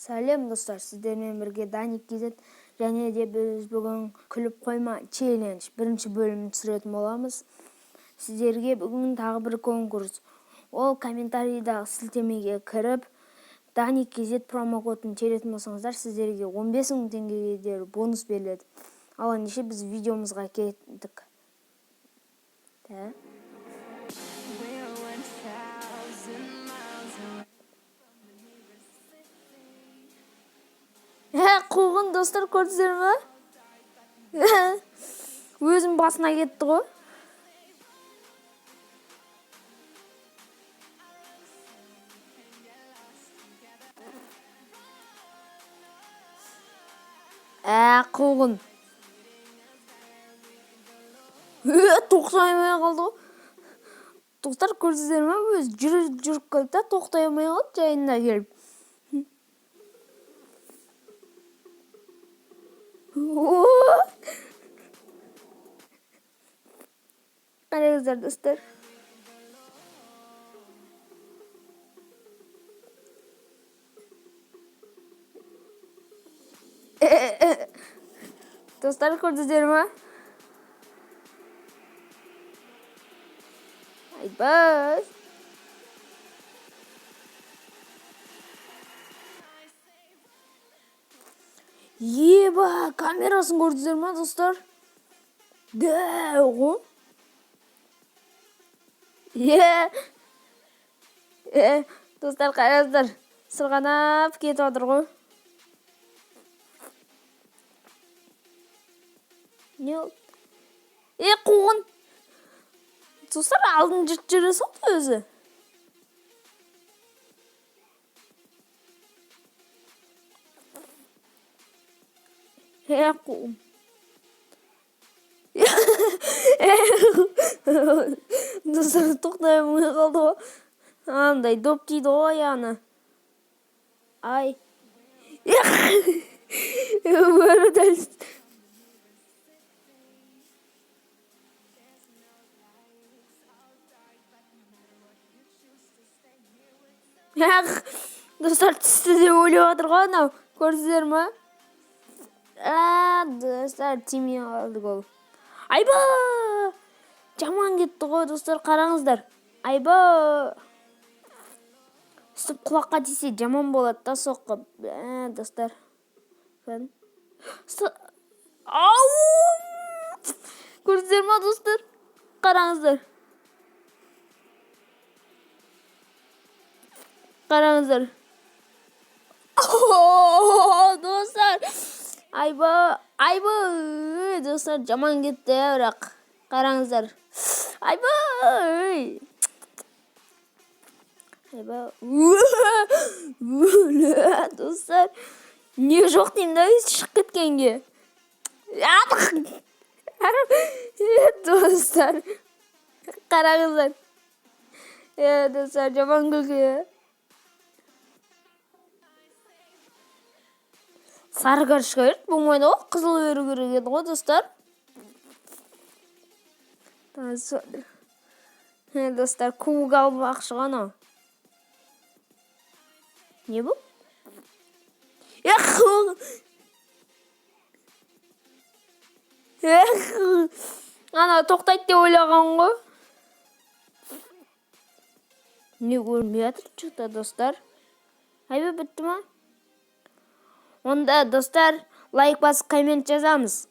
Сәлем достар, сіздермен бірге Даник Кизет және де біз бүгін күліп қойма челлендж бірінші бөлімін түсіретін боламыз. Сіздерге бүгін тағы бір конкурс. Ол комментарийдағы сілтемеге кіріп, Даник Кизет промокодын теретін болсаңыздар, сіздерге 15.000 теңгеге бонус беріледі. Ал ендеше біз видеомызға кеттік. Қуғын достар, көрдіңіздер ме? Өзім басына кетті ғой. Қуғын. Тоқтай алмай қалды ғой. Достар, көрдіңіздер ме? Өз жүріп қалды, тоқтай алмай қалды жайында келіп. Қараңыздар достар. Достар, көрдіңіздер ме? Айбас. Еба, камерасын көрдіңіздер ме достар? Ғой. Достар, қараңыздар, сырғанап кетіп отыр ғой. Не ол? Қуғын. Достар, алдын жұрт жүре салды өзі. Қуғын. Достар, тоқтай алмай қалды ғой. Андай доп дейді ғой аяғына. Ай. Бәрі дәл. Достар, түсті де өліп отыр ғой анау. Көрдіңіздер ме? Достар, тимей қалды гол. Айба! Жаман кетті ғой достар, қараңыздар. Айба! Үстіп құлаққа тисе жаман болады да соққы. Достар. Ау! Көрдіңіздер ме достар? Қараңыздар. Қараңыздар. Достар. Айба. Достар, жаман кетті бірақ. Қараңыздар. Айба. Достар. Не жоқ деймін да, шығып кеткенге. Достар. Қараңыздар. Достар, жаман күлкі. Сары карточка берді, болмайды ғой, қызыл беру керек еді ғой достар. Достар, кубок алып ғана. Не бұл? Ана тоқтайды деп ойлаған ғой. Не көрмей жатыр жүкті достар. Айбы бітті ма? Онда достар, лайк басып коммент жазамыз.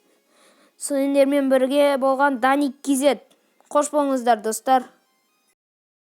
Сендермен бірге болған Даник Кизет. Қош болыңыздар достар.